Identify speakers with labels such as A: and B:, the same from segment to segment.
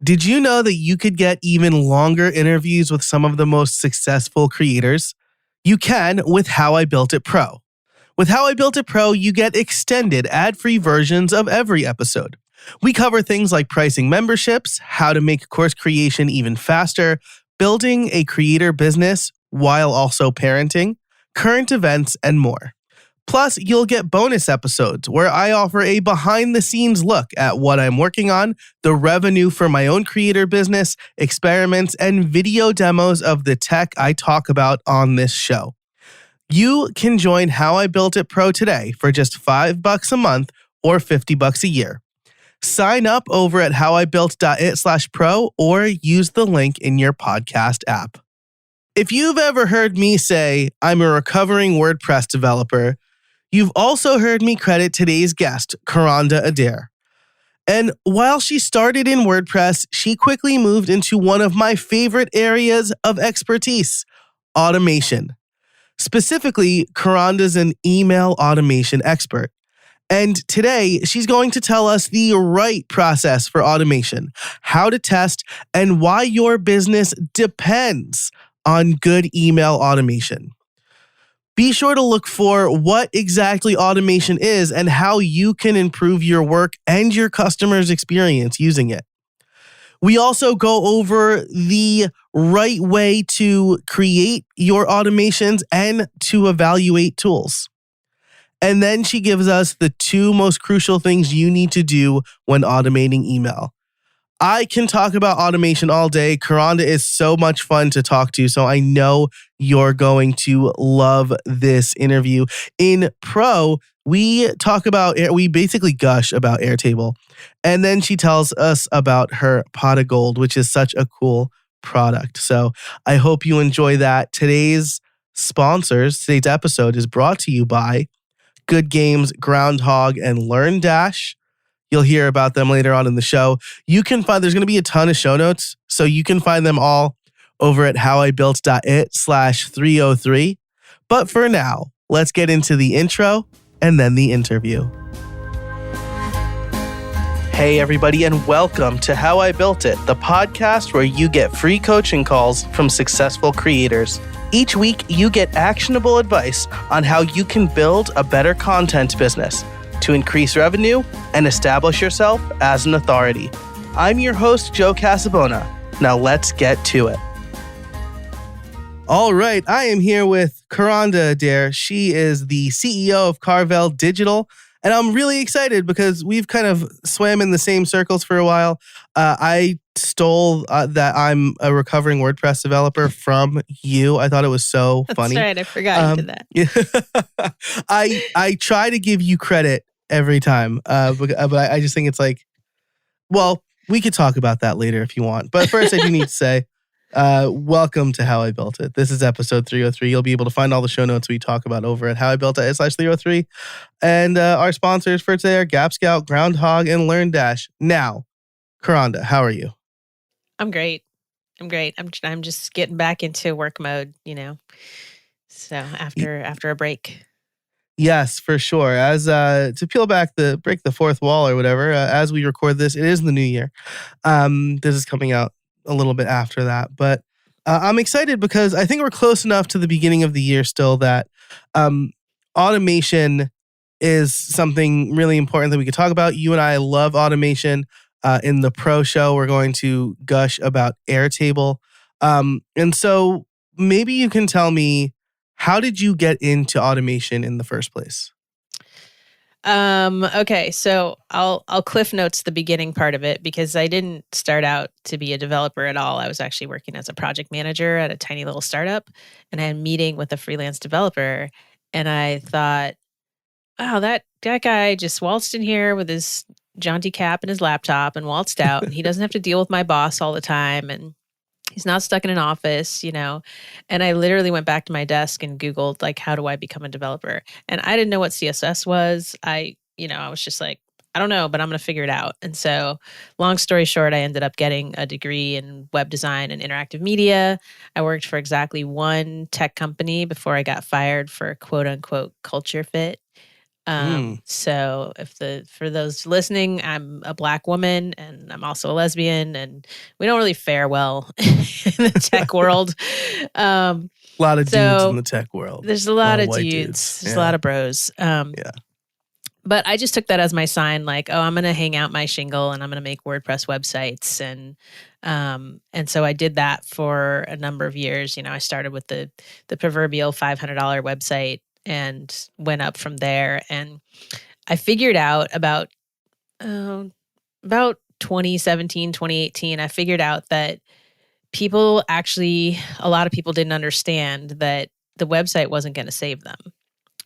A: Did you know that you could get even longer interviews with some of the most successful creators? You can with How I Built It Pro. With How I Built It Pro, you get extended ad-free versions of every episode. We cover things like pricing memberships, how to make course creation even faster, building a creator business while also parenting, current events, and more. Plus, you'll get bonus episodes where I offer a behind-the-scenes look at what I'm working on, the revenue for my own creator business, experiments, and video demos of the tech I talk about on this show. You can join How I Built It Pro today for just $5 a month or $50 a year. Sign up over at howibuilt.it/pro or use the link in your podcast app. If you've ever heard me say I'm a recovering WordPress developer, you've also heard me credit today's guest, Kronda Adair. And while she started in WordPress, she quickly moved into one of my favorite areas of expertise, automation. Specifically, Kronda's an email automation expert. And today, she's going to tell us the right process for automation, how to test, and why your business depends on good email automation. Be sure to look for what exactly automation is and how you can improve your work and your customers' experience using it. We also go over the right way to create your automations and to evaluate tools. And then she gives us the two most crucial things you need to do when automating email. I can talk about automation all day. Kronda is so much fun to talk to, so I know you're going to love this interview. In Pro, we basically gush about Airtable. And then she tells us about her pot of gold, which is such a cool product. So I hope you enjoy that. Today's episode is brought to you by Good Games, Groundhog, and LearnDash. You'll hear about them later on in the show. There's going to be a ton of show notes, so you can find them all over at howibuilt.it/303. But for now, let's get into the intro and then the interview. Hey everybody, and welcome to How I Built It, the podcast where you get free coaching calls from successful creators. Each week, you get actionable advice on how you can build a better content business to increase revenue and establish yourself as an authority. I'm your host, Joe Casabona. Now let's get to it. All right, I am here with Kronda Adair. She is the CEO of Carvel Digital, and I'm really excited because we've kind of swam in the same circles for a while. I stole that I'm a recovering WordPress developer from you. I thought it was so funny.
B: That's right. I forgot you did
A: that. I try to give you credit every time, but I just think it's like, well, we could talk about that later if you want. But first, I do need to say, welcome to How I Built It. This is episode 303. You'll be able to find all the show notes we talk about over at howibuilt.it/303. And our sponsors for today are Gap Scout, Groundhog, and LearnDash. Now, Kronda, how are you?
B: I'm great. I'm just getting back into work mode, So after a break.
A: Yes, for sure. As to break the fourth wall or whatever, as we record this, it is the new year. This is coming out a little bit after that, but I'm excited because I think we're close enough to the beginning of the year still that automation is something really important that we could talk about. You and I love automation. In the Pro show, we're going to gush about Airtable. And so maybe you can tell me, how did you get into automation in the first place?
B: Okay, so I'll cliff notes the beginning part of it because I didn't start out to be a developer at all. I was actually working as a project manager at a tiny little startup, and I had a meeting with a freelance developer, and I thought, wow, that guy just waltzed in here with his jaunty cap and his laptop and waltzed out, and he doesn't have to deal with my boss all the time, and he's not stuck in an office, And I literally went back to my desk and Googled, like, how do I become a developer? And I didn't know what CSS was. I was just like, I don't know, but I'm going to figure it out. And so long story short, I ended up getting a degree in web design and interactive media. I worked for exactly one tech company before I got fired for quote unquote culture fit. So for those listening, I'm a Black woman and I'm also a lesbian, and we don't really fare well in the tech world.
A: A lot of dudes in
B: So
A: the tech world.
B: there's a lot of
A: white
B: dudes. There's a
A: Yeah.
B: lot of bros.
A: Yeah.
B: But I just took that as my sign, like, oh, I'm going to hang out my shingle and I'm going to make WordPress websites. And so I did that for a number of years. You know, I started with the proverbial $500 website and went up from there. And I figured out about 2017, 2018, I figured out that a lot of people didn't understand that the website wasn't going to save them.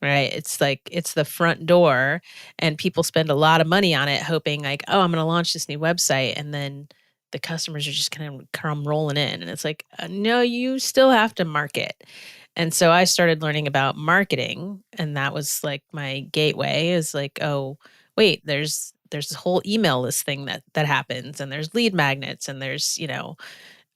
B: Right. It's like, it's the front door, and people spend a lot of money on it, hoping like, oh, I'm going to launch this new website. And then the customers are just kind of come rolling in. And it's like, no, you still have to market. And so I started learning about marketing. And that was like my gateway, is like, oh, wait, there's this whole email list thing that happens, and there's lead magnets, and there's,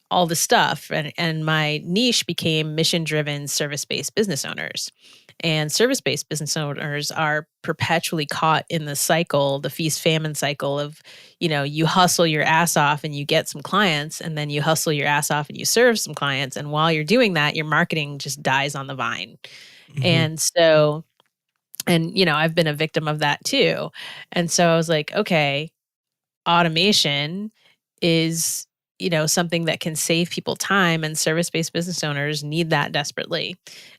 B: all the stuff. And my niche became mission-driven service-based business owners. And service-based business owners are perpetually caught in the cycle, the feast-famine cycle of, you hustle your ass off and you get some clients, and then you hustle your ass off and you serve some clients. And while you're doing that, your marketing just dies on the vine. And so, I've been a victim of that too. And so I was like, okay, automation is something that can save people time, and service-based business owners need that desperately.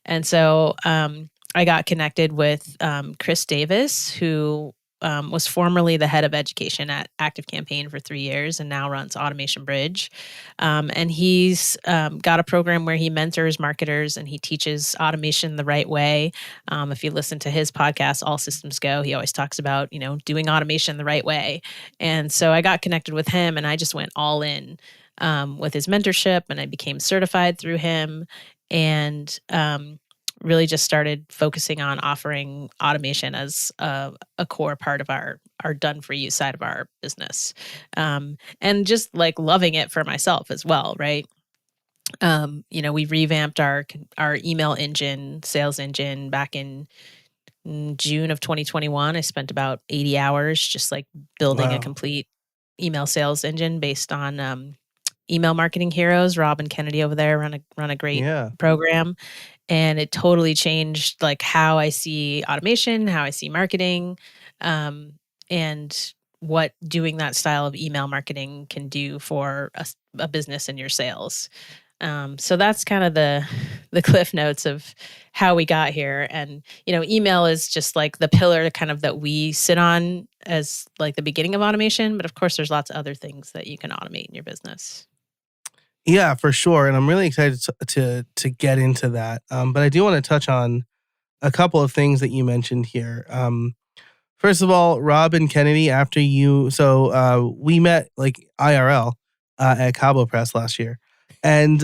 B: And so I got connected with Chris Davis, who was formerly the head of education at ActiveCampaign for 3 years and now runs Automation Bridge. And he's got a program where he mentors marketers and he teaches automation the right way. If you listen to his podcast, All Systems Go, he always talks about, doing automation the right way. And so I got connected with him, and I just went all in with his mentorship, and I became certified through him, and really just started focusing on offering automation as a core part of our done for you side of our business. And just like loving it for myself as well. Right. We revamped our email engine, sales engine back in June of 2021. I spent about 80 hours just like building a complete email sales engine based on email marketing heroes. Rob and Kennedy over there run a great program. And it totally changed like how I see automation, how I see marketing, and what doing that style of email marketing can do for a business and your sales. So that's kind of the cliff notes of how we got here. And, email is just like the pillar kind of that we sit on as like the beginning of automation. But of course, there's lots of other things that you can automate in your business.
A: Yeah, for sure. And I'm really excited to get into that. But I do want to touch on a couple of things that you mentioned here. First of all, Rob and Kennedy, we met like IRL at Cabo Press last year. And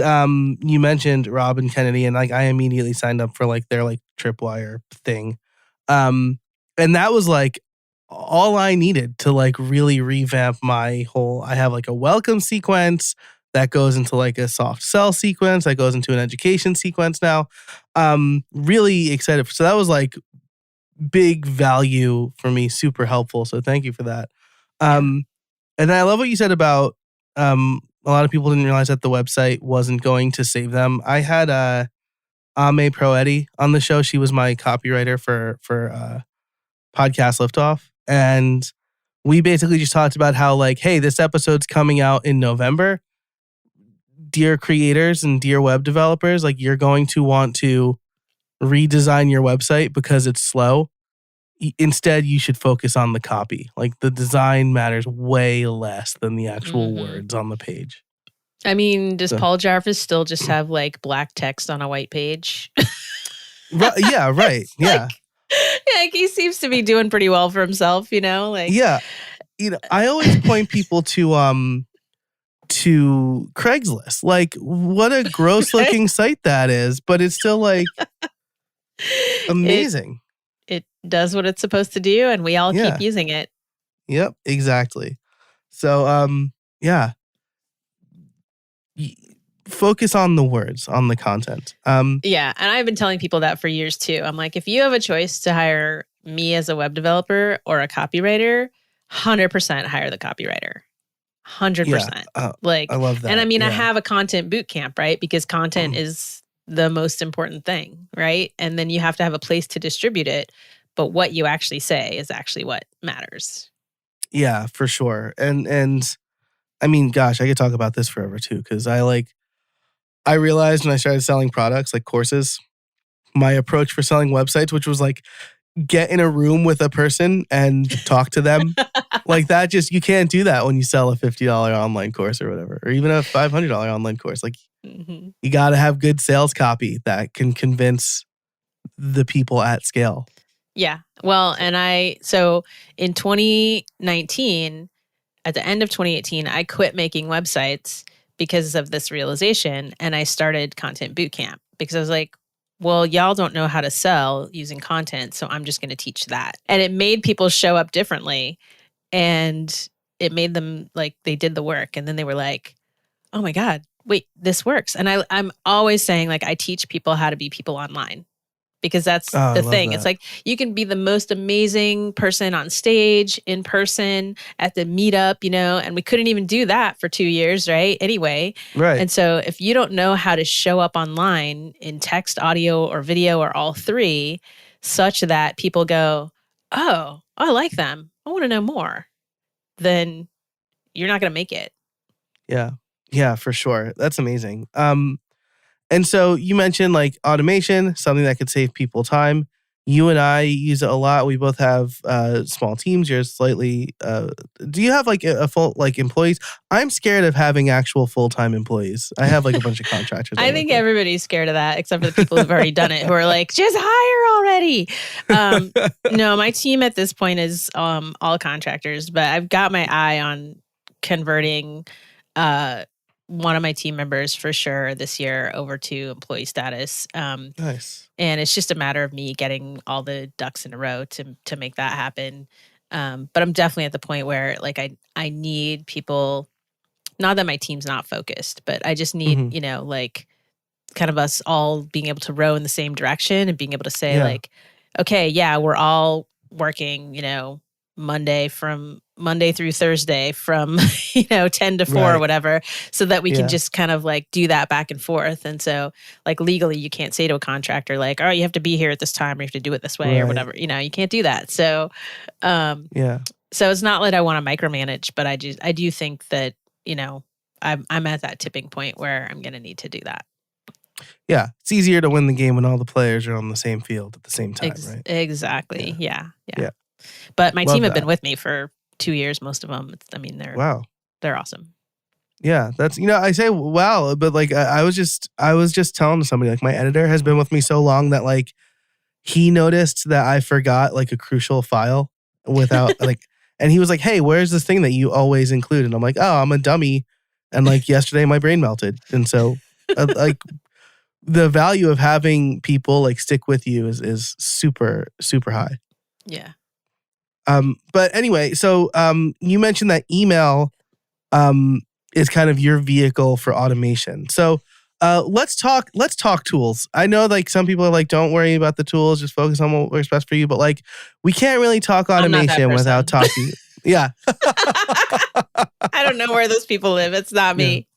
A: you mentioned Rob and Kennedy, and like I immediately signed up for like their like Tripwire thing. And that was like all I needed to like really revamp my whole, I have like a welcome sequence that goes into like a soft sell sequence that goes into an education sequence now. Really excited. So that was like big value for me, super helpful. So thank you for that. And then I love what you said about a lot of people didn't realize that the website wasn't going to save them. I had Ame Proetti on the show. She was my copywriter for Podcast Liftoff. And we basically just talked about how like, hey, this episode's coming out in November. Dear creators and dear web developers, like you're going to want to redesign your website because it's slow. Instead, you should focus on the copy. Like the design matters way less than the actual words on the page.
B: I mean, does Paul Jarvis still just have like black text on a white page?
A: Yeah, right. Yeah.
B: Like he seems to be doing pretty well for himself, like.
A: Yeah. I always point people to Craigslist. Like what a gross looking site that is, but it's still like amazing.
B: It does what it's supposed to do, and we all keep using it.
A: Yep, exactly. So yeah. Focus on the words, on the content.
B: Yeah, and I've been telling people that for years too. I'm like, if you have a choice to hire me as a web developer or a copywriter, 100% hire the copywriter.
A: Yeah.
B: 100%.
A: I love that.
B: And I mean, I
A: Yeah.
B: have a content boot camp, right? Because content is the most important thing, right? And then you have to have a place to distribute it. But what you actually say is actually what matters.
A: Yeah, for sure. And I mean, gosh, I could talk about this forever too, because I realized when I started selling products like courses, my approach for selling websites, which was like get in a room with a person and talk to them. Like that, just you can't do that when you sell a $50 online course or whatever, or even a $500 online course. Like you got to have good sales copy that can convince the people at scale.
B: Yeah. Well, and so in 2019, at the end of 2018, I quit making websites because of this realization. And I started Content Bootcamp because I was like, well, y'all don't know how to sell using content. So I'm just going to teach that. And it made people show up differently. And it made them like they did the work. And then they were like, oh my God, wait, this works. And I'm always saying, like, I teach people how to be people online. Because that's
A: I
B: the
A: love
B: thing.
A: that.
B: It's like you can be the most amazing person on stage, in person, at the meetup, and we couldn't even do that for 2 years, right? Anyway.
A: Right.
B: And so if you don't know how to show up online in text, audio, or video, or all three, such that people go, oh, I like them, I want to know more, then you're not going to make it.
A: Yeah. Yeah, for sure. That's amazing. And so you mentioned like automation, something that could save people time. You and I use it a lot. We both have small teams. You're slightly. Do you have like a full like employees? I'm scared of having actual full time employees. I have like a bunch of contractors.
B: I think everybody's scared of that, except for the people who've already done it, who are like, just hire already. No, my team at this point is all contractors, but I've got my eye on converting one of my team members for sure this year over to employee status.
A: Nice.
B: And it's just a matter of me getting all the ducks in a row to make that happen. But I'm definitely at the point where like I need people. Not that my team's not focused, but I just need, like kind of us all being able to row in the same direction and being able to say like, okay, yeah, we're all working, Monday through Thursday from, 10 to 4 or whatever, so that we can just kind of like do that back and forth. And so like legally, you can't say to a contractor like, oh, you have to be here at this time or you have to do it this way or whatever, you can't do that. So, so it's not that I want to micromanage, but I do think that, I'm at that tipping point where I'm going to need to do that.
A: Yeah. It's easier to win the game when all the players are on the same field at the same time, right?
B: Exactly. Yeah. But my team have been with me for 2 years, most of them. I mean, they're awesome.
A: Yeah, that's I say wow, but like I was just telling somebody like my editor has been with me so long that like he noticed that I forgot like a crucial file without like, and he was like, "Hey, where's this thing that you always include?" And I'm like, "Oh, I'm a dummy," and like yesterday my brain melted, and so like the value of having people like stick with you is super super high.
B: Yeah.
A: But anyway, so you mentioned that email is kind of your vehicle for automation. So let's talk tools. I know like some people are like, don't worry about the tools, just focus on what works best for you. But like we can't really talk automation without talking. Yeah.
B: I don't know where those people live. It's not me.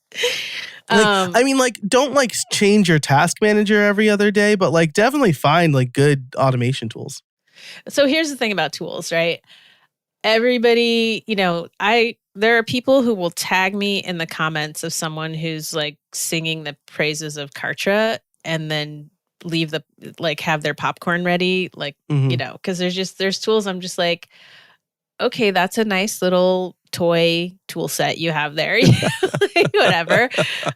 A: Like, I mean, like, don't like change your task manager every other day, but like definitely find like good automation tools.
B: So here's the thing about tools, right? Everybody, there are people who will tag me in the comments of someone who's like singing the praises of Kartra and then have their popcorn ready, like, because there's tools I'm just like, okay, that's a nice little toy tool set you have there, whatever.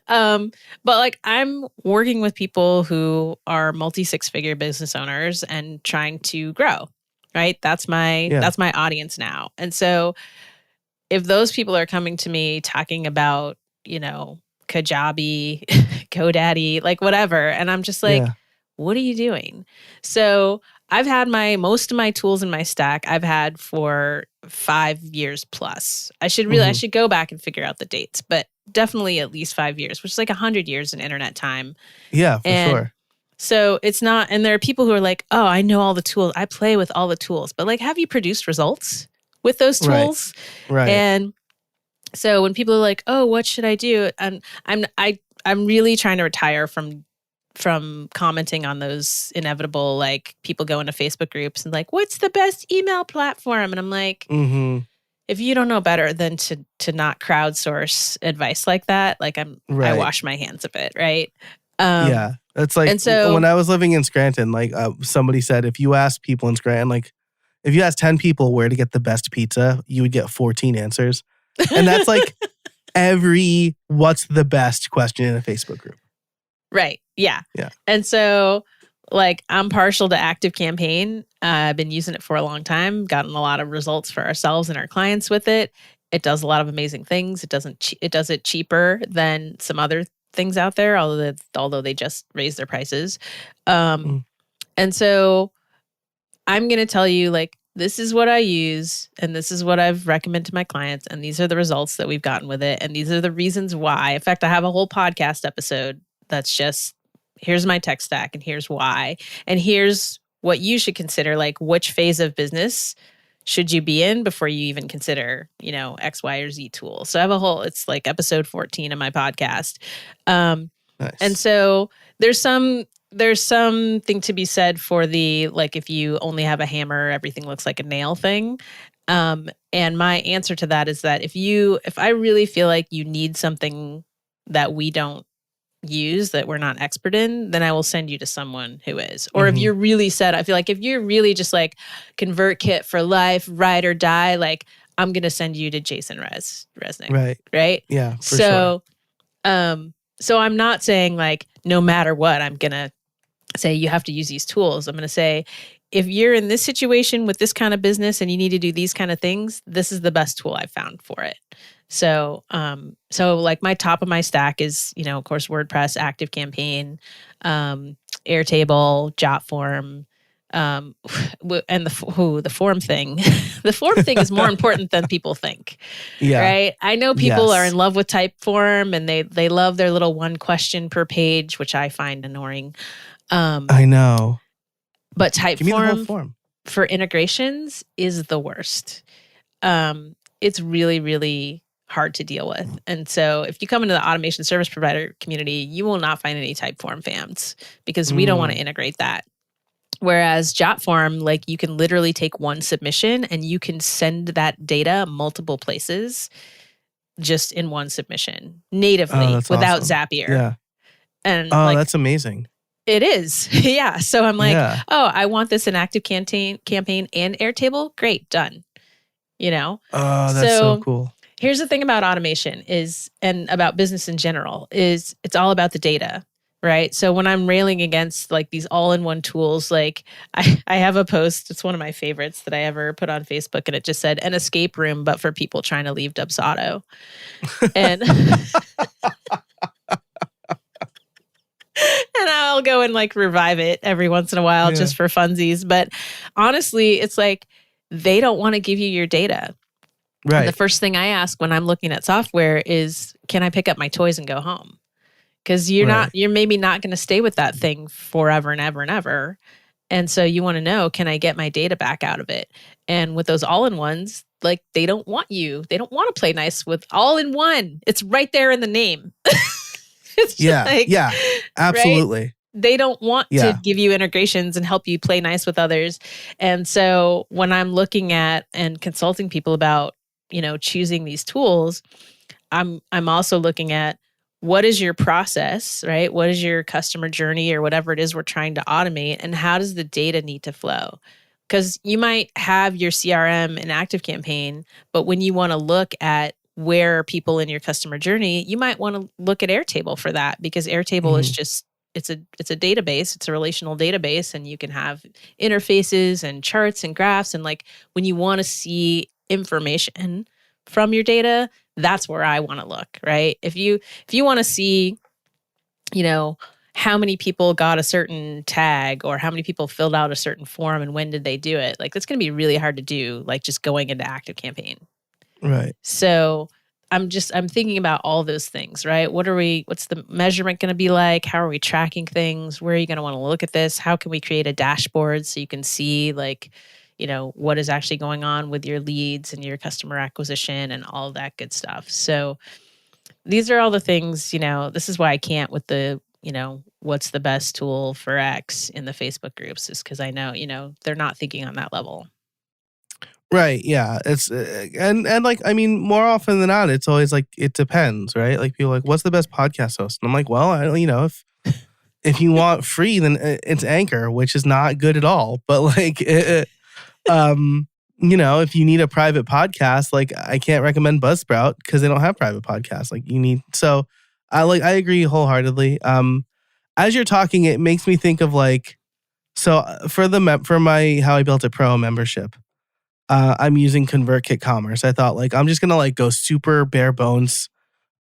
B: But like I'm working with people who are multi-six-figure business owners and trying to grow, right? That's my audience now. And so if those people are coming to me talking about, Kajabi, GoDaddy, like whatever, and I'm just like, what are you doing? So I've had most of my tools in my stack I've had for 5 years plus. I should go back and figure out the dates, but definitely at least 5 years, which is like 100 years in internet time.
A: Yeah, for sure.
B: So it's not, and there are people who are like, oh, I know all the tools. I play with all the tools, but like, have you produced results with those
A: Right.
B: tools?
A: Right.
B: And so when people are like, oh, what should I do? I'm really trying to retire from commenting on those inevitable, like people go into Facebook groups and like, what's the best email platform? And I'm like, if you don't know better than to not crowdsource advice like that, like I
A: Right.
B: wash my hands of it, right?
A: Yeah. It's like
B: and so
A: when I was living in Scranton, like somebody said, if you ask people in Scranton, like if you ask 10 people where to get the best pizza, you would get 14 answers. And that's like every what's the best question in a Facebook group.
B: Right. Yeah.
A: Yeah.
B: And so like I'm partial to ActiveCampaign. I've been using it for a long time, gotten a lot of results for ourselves and our clients with it. It does a lot of amazing things. It does it cheaper than some other things out there, although they just raised their prices. And so I'm going to tell you, like, this is what I use and this is what I've recommended to my clients. And these are the results that we've gotten with it. And these are the reasons why. In fact, I have a whole podcast episode that's just, here's my tech stack and here's why. And here's what you should consider, like which phase of business should you be in before you even consider, X, Y, or Z tool. So I have it's like episode 14 of my podcast.
A: Nice.
B: And so there's something to be said for the, like, if you only have a hammer, everything looks like a nail thing. And my answer to that is that if I really feel like you need something that we don't use, that we're not expert in, then I will send you to someone who is. Or if you're really set, I feel like if you're really just like ConvertKit for life, ride or die, like I'm going to send you to Jason Resnick. Right.
A: Yeah. For sure.
B: So I'm not saying like, no matter what, I'm going to say you have to use these tools. I'm going to say, if you're in this situation with this kind of business and you need to do these kind of things, this is the best tool I've found for it. So, like my top of my stack is, of course, WordPress, ActiveCampaign, Airtable, JotForm, and the form thing. The form thing is more important than people think.
A: Yeah.
B: Right. I know people are in love with Typeform and they love their little one question per page, which I find annoying.
A: I know.
B: But Typeform
A: Give me the whole form
B: for integrations is the worst. It's really, really hard to deal with. And so if you come into the automation service provider community, you will not find any Typeform fans because we don't want to integrate that. Whereas JotForm, like you can literally take one submission and you can send that data multiple places just in one submission natively without
A: awesome.
B: Zapier.
A: Yeah.
B: And
A: that's amazing.
B: It is. Yeah. So I'm like, I want this in ActiveCampaign and Airtable. Great. Done. Oh,
A: that's so cool.
B: Here's the thing about automation and about business in general is it's all about the data, right? So when I'm railing against like these all-in-one tools, like I have a post, it's one of my favorites that I ever put on Facebook, and it just said an escape room, but for people trying to leave Dubsado. And and I'll go and like revive it every once in a while just for funsies. But honestly, it's like they don't want to give you your data. Right. And the first thing I ask when I'm looking at software is, can I pick up my toys and go home? Because you're maybe not going to stay with that thing forever and ever and ever. And so you want to know, can I get my data back out of it? And with those all-in-ones, like they don't want to play nice with all-in-one. It's right there in the name.
A: Absolutely.
B: Right? They don't want to give you integrations and help you play nice with others. And so when I'm looking at and consulting people about, choosing these tools, I'm also looking at what is your process, right? What is your customer journey or whatever it is we're trying to automate, and how does the data need to flow? Because you might have your CRM and ActiveCampaign, but when you want to look at where are people in your customer journey, you might want to look at Airtable for that, because Airtable is just, it's a database, it's a relational database, and you can have interfaces and charts and graphs. And like when you want to see information from your data, that's where I want to look, right? If you want to see, how many people got a certain tag or how many people filled out a certain form and when did they do it, like that's going to be really hard to do, like just going into ActiveCampaign.
A: Right.
B: So I'm thinking about all those things, right? What's the measurement going to be like? How are we tracking things? Where are you going to want to look at this? How can we create a dashboard so you can see like, what is actually going on with your leads and your customer acquisition and all that good stuff. So these are all the things, this is why I can't with the, what's the best tool for X in the Facebook groups is because I know, they're not thinking on that level.
A: Right. Yeah. It's and like I mean, more often than not, it's always like it depends, right? Like people are like, what's the best podcast host? And I'm like, well, if you want free, then it's Anchor, which is not good at all. But like, if you need a private podcast, like I can't recommend Buzzsprout because they don't have private podcasts. Like you need. So I agree wholeheartedly. As you're talking, it makes me think of like, so for my How I Built It Pro membership. I'm using ConvertKit Commerce. I thought like I'm just gonna like go super bare bones,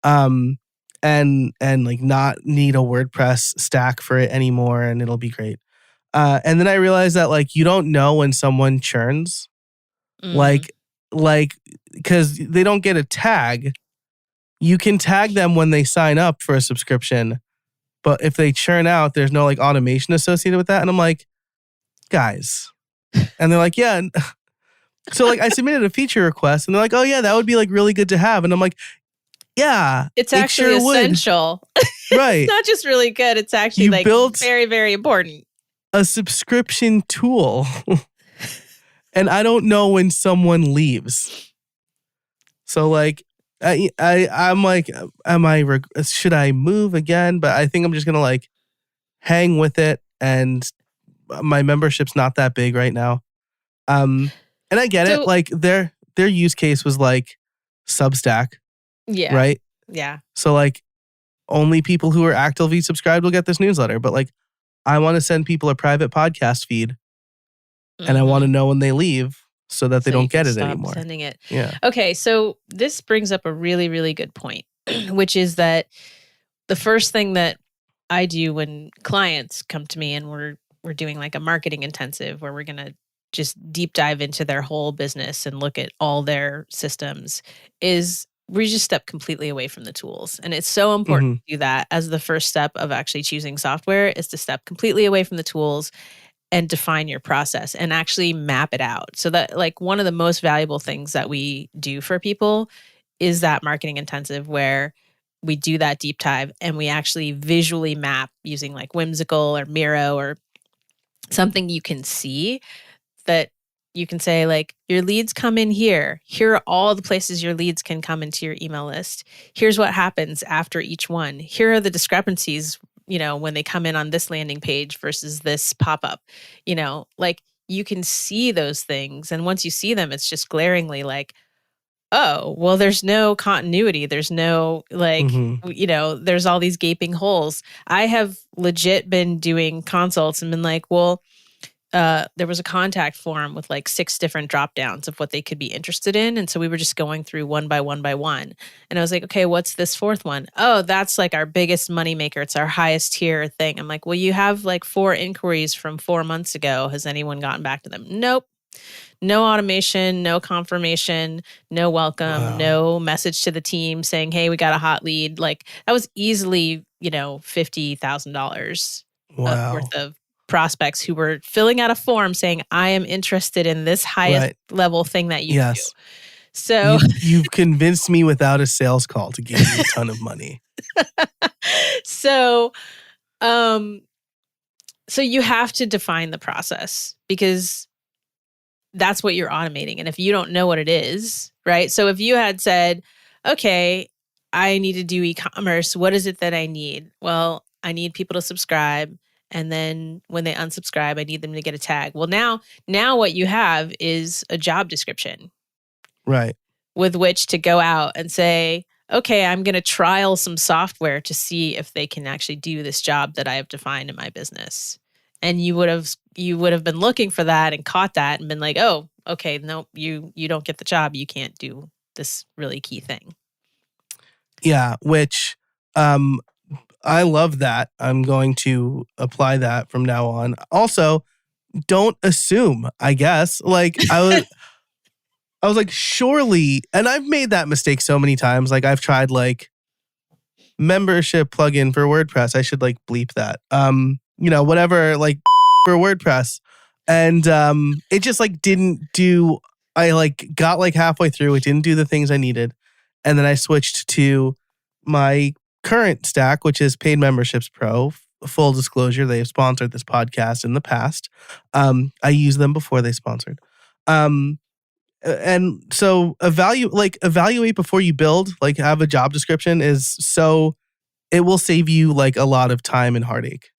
A: and like not need a WordPress stack for it anymore, and it'll be great. And then I realized that like you don't know when someone churns, like because they don't get a tag. You can tag them when they sign up for a subscription, but if they churn out, there's no like automation associated with that. And I'm like, guys, and they're like, yeah. So like I submitted a feature request and they're like, oh yeah, that would be like really good to have. And I'm like, yeah,
B: it's actually essential.
A: Right.
B: It's not just really good. It's actually like built very, very important.
A: A subscription tool. And I don't know when someone leaves. So like, I'm like, should I move again? But I think I'm just going to like hang with it. And my membership's not that big right now. And I get it. Like their use case was like Substack.
B: Yeah.
A: Right?
B: Yeah.
A: So like only people who are actively subscribed will get this newsletter. But like I want to send people a private podcast feed. And I want to know when they leave so that they don't get it anymore.
B: Sending it.
A: Yeah.
B: Okay. So this brings up a really, really good point, which is that the first thing that I do when clients come to me and we're doing like a marketing intensive where we're going to just deep dive into their whole business and look at all their systems is we just step completely away from the tools. And it's so important to do that as the first step of actually choosing software is to step completely away from the tools and define your process and actually map it out. So that like one of the most valuable things that we do for people is that marketing intensive where we do that deep dive and we actually visually map using like Whimsical or Miro or something you can see that you can say like your leads come in here. Here are all the places your leads can come into your email list. Here's what happens after each one. Here are the discrepancies, when they come in on this landing page versus this pop-up, like you can see those things. And once you see them, it's just glaringly like, oh, well, there's no continuity. There's no there's all these gaping holes. I have legit been doing consults and been like, well, there was a contact form with like 6 different drop downs of what they could be interested in. And so we were just going through one by one by one. And I was like, okay, what's this 4th one? Oh, that's like our biggest moneymaker. It's our highest tier thing. I'm like, well, you have like 4 inquiries from 4 months ago. Has anyone gotten back to them? Nope. No automation, no confirmation, no welcome, no message to the team saying, hey, we got a hot lead. Like that was easily, $50,000 worth of prospects who were filling out a form saying, I am interested in this highest level thing that you do. So
A: you've convinced me without a sales call to give you a ton of money.
B: So you have to define the process because that's what you're automating. And if you don't know what it is, right? So if you had said, okay, I need to do e-commerce, what is it that I need? Well, I need people to subscribe. And then when they unsubscribe, I need them to get a tag. Well, now what you have is a job description.
A: Right.
B: With which to go out and say, okay, I'm going to trial some software to see if they can actually do this job that I have defined in my business. And you would have been looking for that and caught that and been like, oh, okay, no, you don't get the job. You can't do this really key thing.
A: Yeah, which I love that. I'm going to apply that from now on. Also, don't assume, I guess. Like I was like, surely, and I've made that mistake so many times. Like I've tried like membership plugin for WordPress. I should like bleep that. Whatever, like for WordPress. And it just like didn't do, I like got like halfway through. It didn't do the things I needed. And then I switched to my current stack, which is Paid Memberships Pro. Full disclosure, they have sponsored this podcast in the past. I used them before they sponsored. And so evaluate before you build, like have a job description it will save you like a lot of time and heartache.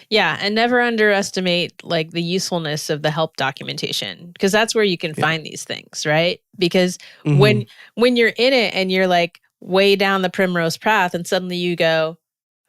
B: Yeah, and never underestimate like the usefulness of the help documentation, because that's where you can find these things, right? Because when you're in it and you're like way down the primrose path and suddenly you go,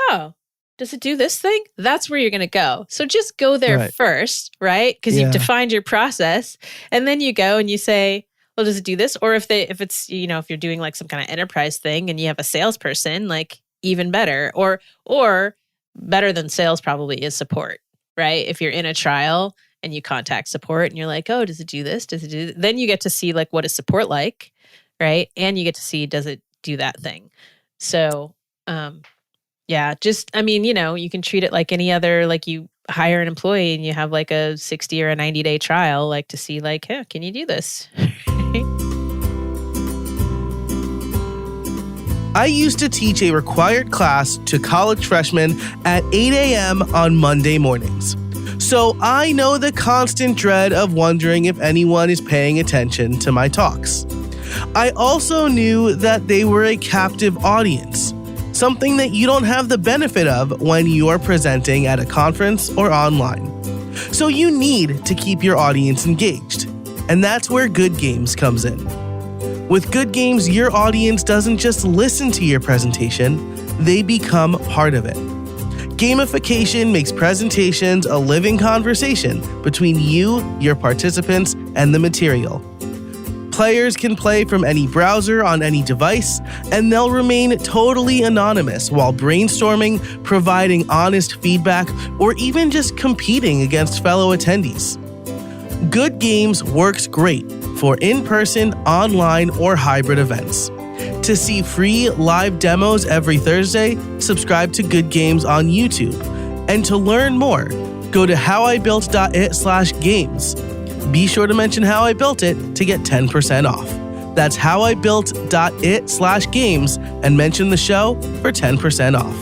B: oh, does it do this thing? That's where you're going to go. So just go there first, right? Because you've defined your process, and then you go and you say, well, does it do this? Or if it's, if you're doing like some kind of enterprise thing and you have a salesperson, like even better, or better than sales probably is support, right? If you're in a trial and you contact support and you're like, oh, does it do this? Does it do that? Then you get to see like, what is support like, right? And you get to see, does it do that thing? So, you can treat it like any other, like you hire an employee and you have like a 60 or a 90-day trial, like to see like, hey, can you do this?
A: I used to teach a required class to college freshmen at 8 a.m. on Monday mornings. So I know the constant dread of wondering if anyone is paying attention to my talks. I also knew that they were a captive audience, something that you don't have the benefit of when you are presenting at a conference or online. So you need to keep your audience engaged, and that's where Good Games comes in. With Good Games, your audience doesn't just listen to your presentation, they become part of it. Gamification makes presentations a living conversation between you, your participants, and the material. Players can play from any browser on any device, and they'll remain totally anonymous while brainstorming, providing honest feedback, or even just competing against fellow attendees. Good Games works great for in-person, online, or hybrid events. To see free live demos every Thursday, subscribe to Good Games on YouTube. And to learn more, go to howibuilt.it/games. Be sure to mention How I Built It to get 10% off. That's howibuilt.it/games and mention the show for 10% off.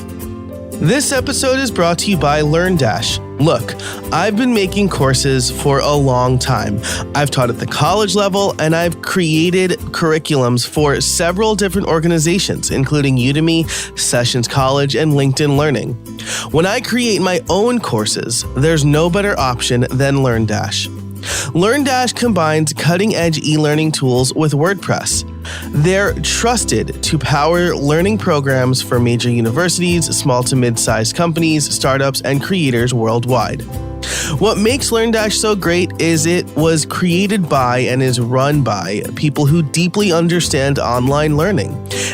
A: This episode is brought to you by LearnDash. Look, I've been making courses for a long time. I've taught at the college level, and I've created curriculums for several different organizations, including Udemy, Sessions College, and LinkedIn Learning. When I create my own courses, there's no better option than LearnDash. LearnDash combines cutting-edge e-learning tools with WordPress. They're trusted to power learning programs for major universities, small to mid-sized companies, startups, and creators worldwide. What makes LearnDash so great is it was created by and is run by people who deeply understand online learning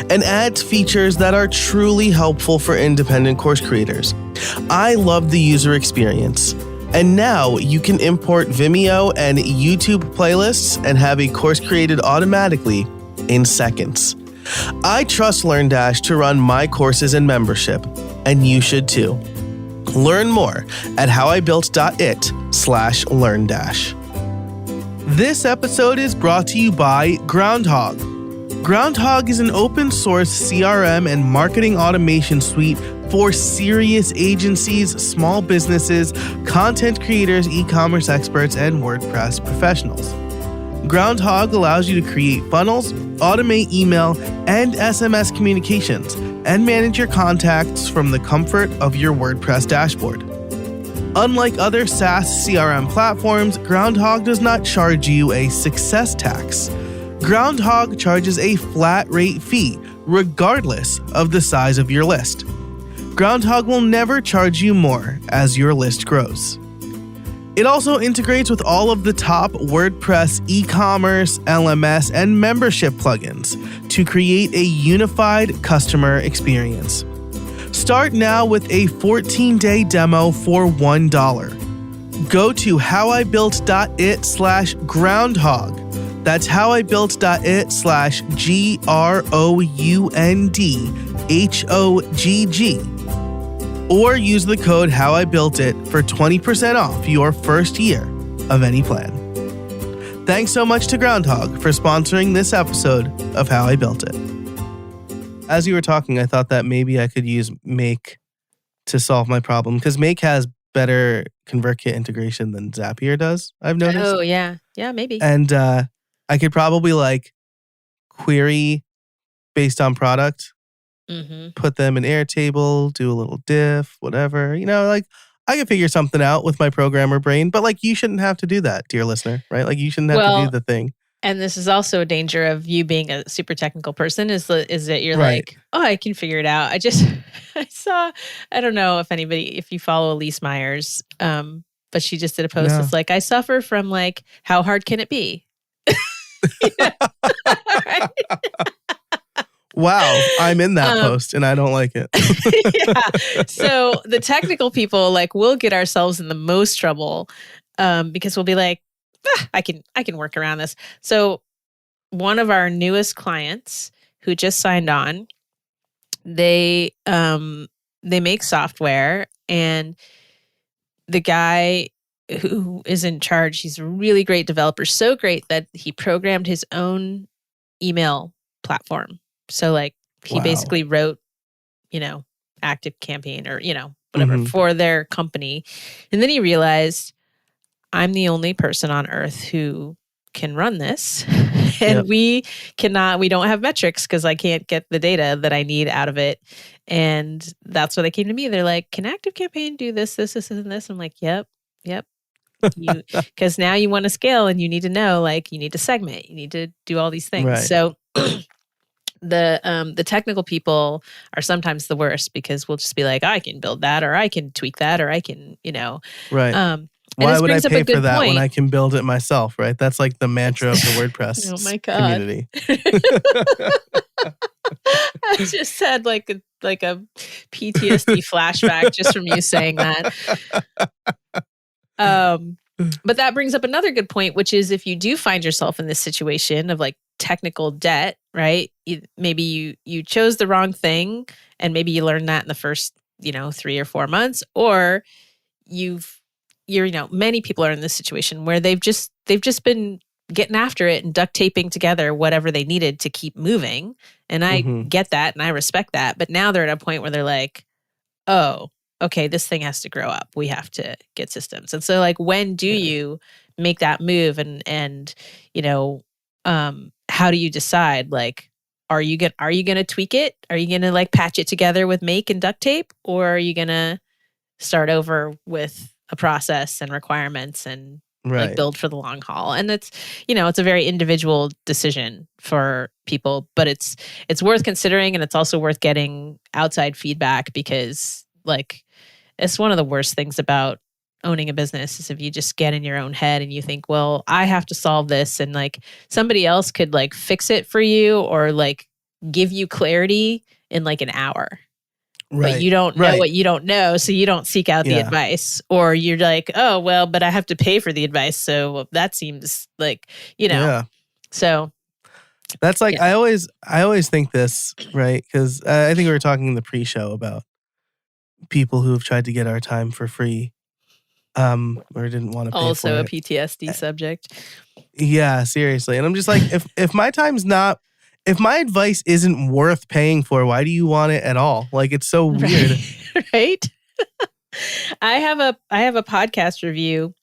A: and adds features that are truly helpful for independent course creators. I love the user experience. And now you can import Vimeo and YouTube playlists and have a course created automatically in seconds. I trust LearnDash to run my courses and membership, and you should too. Learn more at howibuilt.it/LearnDash. This episode is brought to you by Groundhog. Groundhog is an open source CRM and marketing automation suite for serious agencies, small businesses, content creators, e-commerce experts, and WordPress professionals. Groundhog allows you to create funnels, automate email and SMS communications, and manage your contacts from the comfort of your WordPress dashboard. Unlike other SaaS CRM platforms, Groundhog does not charge you a success tax. Groundhog charges a flat rate fee, regardless of the size of your list. Groundhog will never charge you more as your list grows. It also integrates with all of the top WordPress e-commerce, LMS, and membership plugins to create a unified customer experience. Start now with a 14-day demo for $1. Go to howibuilt.it/groundhog. That's HowIBuilt.it/GROUNDHOGG. Or use the code HowIBuiltIt for 20% off your first year of any plan. Thanks so much to Groundhog for sponsoring this episode of How I Built It. As you were talking, I thought that maybe I could use Make to solve my problem, because Make has better ConvertKit integration than Zapier does, I've noticed.
B: Oh, yeah. Yeah, maybe.
A: And I could probably like query based on product, put them in Airtable, do a little diff, whatever. You know, like I could figure something out with my programmer brain, but like you shouldn't have to do that, dear listener, right? Like you shouldn't have to do the thing.
B: And this is also a danger of you being a super technical person is that you're like, oh, I can figure it out. I saw, I don't know if you follow Elise Myers, but she just did a post that's like, I suffer from like, how hard can it be? Right?
A: Wow, I'm in that post and I don't like it.
B: Yeah. So the technical people, like, we'll get ourselves in the most trouble because we'll be like, I can work around this. So one of our newest clients who just signed on, they make software, and the guy who is in charge, he's a really great developer, so great that he programmed his own email platform. So like he basically wrote, Active Campaign or, whatever for their company. And then he realized, I'm the only person on earth who can run this. And we don't have metrics because I can't get the data that I need out of it. And that's why they came to me. They're like, can Active Campaign do this, and this? I'm like, yep. Because now you want to scale and you need to know, like, you need to segment, you need to do all these things. Right. So the technical people are sometimes the worst because we'll just be like, I can build that, or I can tweak that, or I can,
A: Right. Why would I pay for that when I can build it myself, right? That's like the mantra of the WordPress community.
B: I just had like a PTSD flashback just from you saying that. But that brings up another good point, which is if you do find yourself in this situation of like technical debt, right? Maybe you chose the wrong thing, and maybe you learned that in the first, 3 or 4 months, or many people are in this situation where they've just been getting after it and duct taping together whatever they needed to keep moving. And I get that and I respect that. But now they're at a point where they're like, oh, okay, this thing has to grow up. We have to get systems. And so like, when do you make that move? And how do you decide? Like, are you going to tweak it? Are you going to like patch it together with Make and duct tape? Or are you going to start over with a process and requirements and like build for the long haul? And it's, it's a very individual decision for people, but it's worth considering. And it's also worth getting outside feedback, because like, it's one of the worst things about owning a business is if you just get in your own head and you think, well, I have to solve this, and like somebody else could like fix it for you or like give you clarity in like an hour. Right. But you don't know what you don't know, so you don't seek out the advice. Or you're like, oh, well, but I have to pay for the advice, so that seems like, So
A: that's like I always think this, right? Because I think we were talking in the pre-show about people who have tried to get our time for free, or didn't want to pay
B: also
A: for
B: a
A: it.
B: PTSD subject.
A: Yeah, seriously. And I'm just like, if my time's not, if my advice isn't worth paying for, why do you want it at all? Like, it's so weird.
B: Right? I have a podcast review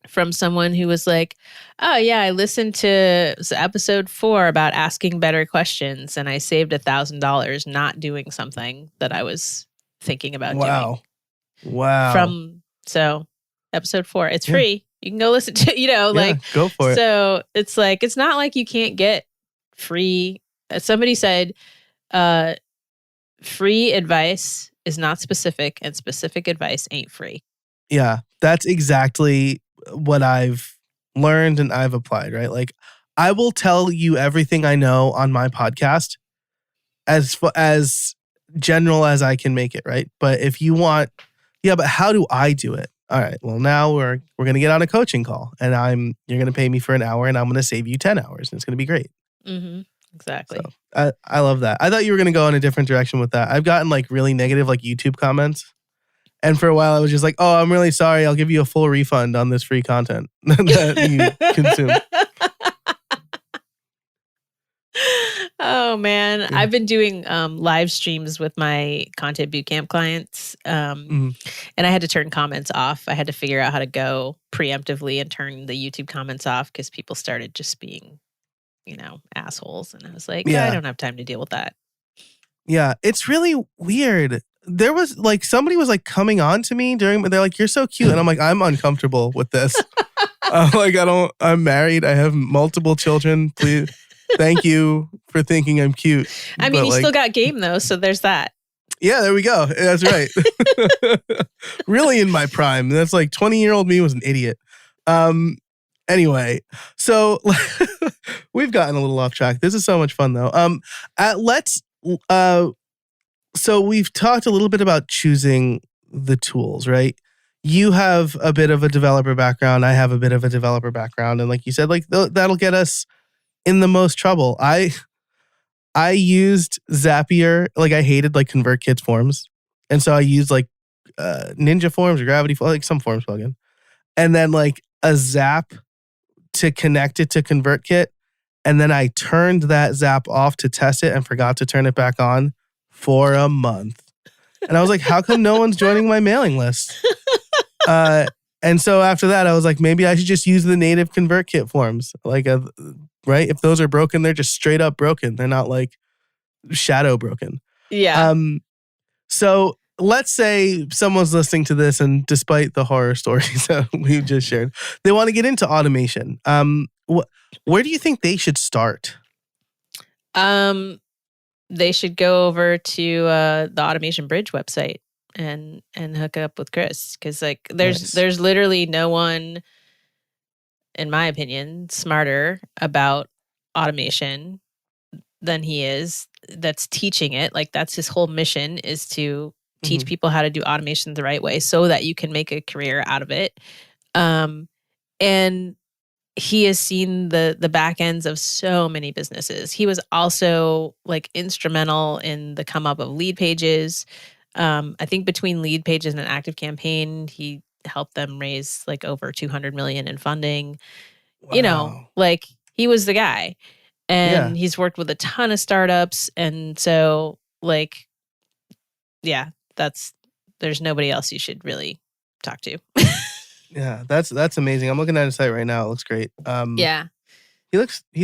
B: from someone who was like, oh yeah, I listened to episode 4 about asking better questions, and I saved $1,000 not doing something that I was thinking about doing.
A: Wow.
B: So episode 4, it's free. You can go listen to,
A: go for it.
B: So it's like, it's not like you can't get free. Somebody said, free advice is not specific, and specific advice ain't free.
A: Yeah, that's exactly what I've learned and I've applied, right? Like, I will tell you everything I know on my podcast as general as I can make it, right? But if you want, but how do I do it? all right, well, now we're going to get on a coaching call, and you're going to pay me for an hour, and I'm going to save you 10 hours, and it's going to be great.
B: Mm-hmm. Exactly.
A: So I love that. I thought you were going to go in a different direction with that. I've gotten like really negative like YouTube comments. And for a while, I was just like, oh, I'm really sorry. I'll give you a full refund on this free content that you consume.
B: Oh, man. I've been doing live streams with my Content Bootcamp clients. And I had to turn comments off. I had to figure out how to go preemptively and turn the YouTube comments off because people started just being, assholes. And I was like, I don't have time to deal with that.
A: Yeah, it's really weird. There was like somebody was like coming on to me they're like, you're so cute. And I'm like, I'm uncomfortable with this. I'm married. I have multiple children. Please. Thank you for thinking I'm cute.
B: I mean, you still got game though. So there's that.
A: Yeah, there we go. That's right. Really in my prime. That's like 20-year-old me was an idiot. Anyway, so we've gotten a little off track. This is so much fun though. So we've talked a little bit about choosing the tools, right? You have a bit of a developer background. I have a bit of a developer background. And like you said, like that'll get us in the most trouble. I used Zapier. Like I hated like ConvertKit's forms. And so I used like Ninja Forms or Gravity, like some forms plugin. And then like a Zap to connect it to ConvertKit. And then I turned that Zap off to test it and forgot to turn it back on for a month. And I was like, how come no one's joining my mailing list? And so after that, I was like, maybe I should just use the native ConvertKit forms. Like, right? If those are broken, they're just straight up broken. They're not like shadow broken.
B: Yeah.
A: So let's say someone's listening to this and despite the horror stories that we've just shared, they want to get into automation. Where do you think they should start?
B: They should go over to the Automation Bridge website and hook up with Chris because like there's literally no one, in my opinion, smarter about automation than he is. That's teaching it. Like that's his whole mission is to teach people how to do automation the right way so that you can make a career out of it. And he has seen the back ends of so many businesses. He was also like instrumental in the come up of lead pages. I think between lead pages and an active campaign, he helped them raise like over 200 million in funding. Wow. Like he was the guy, and he's worked with a ton of startups. And so like, there's nobody else you should really talk to.
A: Yeah, that's amazing. I'm looking at his site right now. It looks great.
B: Yeah.
A: He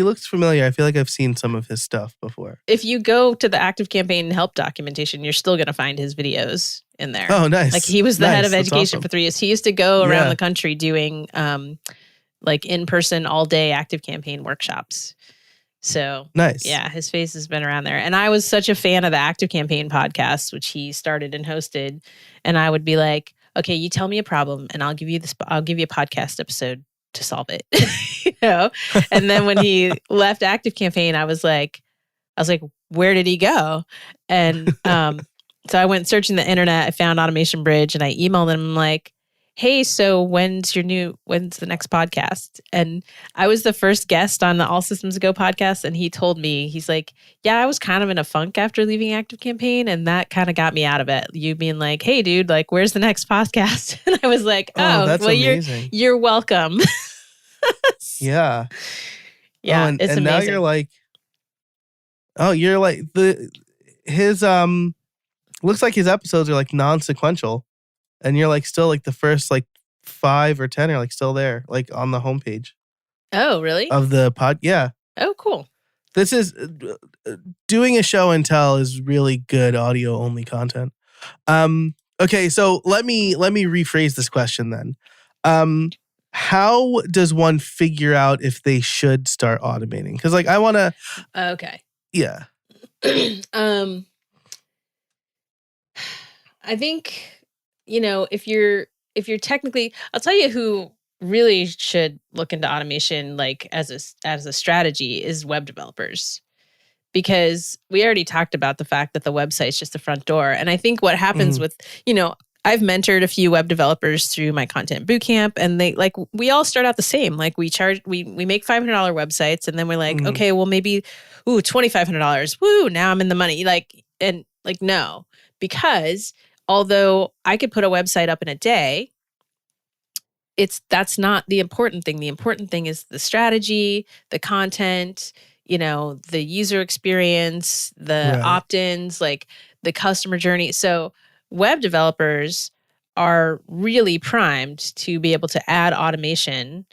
A: looks familiar. I feel like I've seen some of his stuff before.
B: If you go to the active campaign help documentation, you're still going to find his videos in there.
A: Oh, nice.
B: Like he was the head of education for 3 years. He used to go around the country doing like in-person all-day active campaign workshops. So
A: nice.
B: Yeah, his face has been around there. And I was such a fan of the Active Campaign podcast, which he started and hosted. And I would be like, okay, you tell me a problem and I'll give you a podcast episode to solve it. And then when he left Active Campaign, I was like, where did he go? And so I went searching the internet. I found Automation Bridge and I emailed him like, hey, so when's the next podcast? And I was the first guest on the All Systems Go podcast. And he told me, he's like, yeah, I was kind of in a funk after leaving Active Campaign. And that kind of got me out of it. You being like, hey, dude, like, where's the next podcast? And I was like,
A: that's well,
B: amazing. You're welcome.
A: Yeah.
B: Yeah.
A: And
B: it's amazing.
A: now you're like, his looks like his episodes are like non-sequential. And you're like still like the first like 5 or 10 are like still there, like on the homepage.
B: Oh, really?
A: Of the pod. Yeah.
B: Oh, cool.
A: This is doing a show and tell is really good audio only content. Okay, so let me rephrase this question then. How does one figure out if they should start automating? Because like I want to.
B: Okay.
A: Yeah.
B: I think. If you're technically, I'll tell you who really should look into automation like as a strategy is web developers. Because we already talked about the fact that the website's just the front door. And I think what happens with, I've mentored a few web developers through my content bootcamp, and we all start out the same. Like we make $500 websites, and then we're like,
A: Mhm.
B: okay, well maybe, $2,500. Woo, now I'm in the money. No, because although I could put a website up in a day, that's not the important thing. The important thing is the strategy, the content, the user experience, the
A: Right.
B: opt-ins, like the customer journey. So web developers are really primed to be able to add automation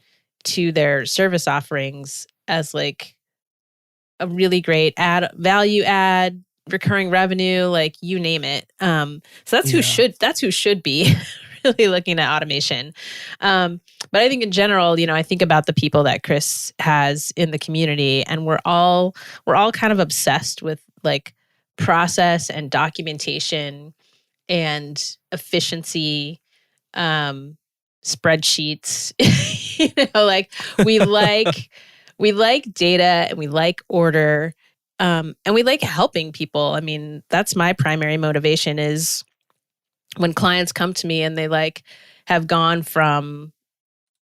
B: to their service offerings as like a really great value add, recurring revenue, like you name it. So
A: Yeah.
B: that's who should be really looking at automation. But I think in general, I think about the people that Chris has in the community, and we're all kind of obsessed with like process and documentation and efficiency, um, spreadsheets. Like we like we like data and we like order, and we like helping people. I mean, that's my primary motivation is when clients come to me and they like have gone from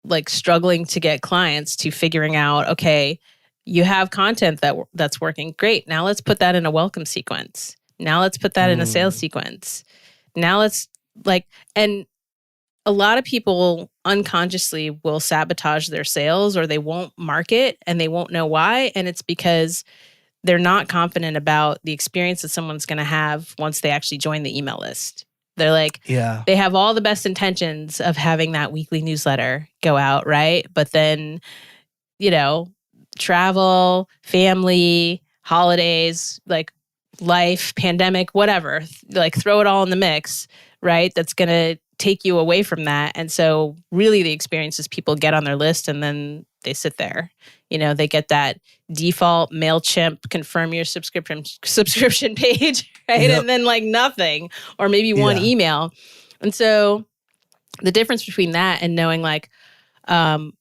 B: like struggling to get clients to figuring out, okay, you have content that's working great. Now let's put that in a welcome sequence. Now let's put that in a sales
A: Mm.
B: sequence. Now let's like, and a lot of people unconsciously will sabotage their sales, or they won't market and they won't know why. And it's because they're not confident about the experience that someone's going to have once they actually join the email list. They're like,
A: Yeah.
B: they have all the best intentions of having that weekly newsletter go out, right? But then, you know, travel, family, holidays, like life, pandemic, whatever, like throw it all in the mix, right? That's going to take you away from that. And so really the experience is people get on their list and then they sit there. They get that default MailChimp confirm your subscription page, right?
A: Yep.
B: And then like nothing, or maybe one
A: Yeah.
B: email. And so the difference between that and knowing like, um,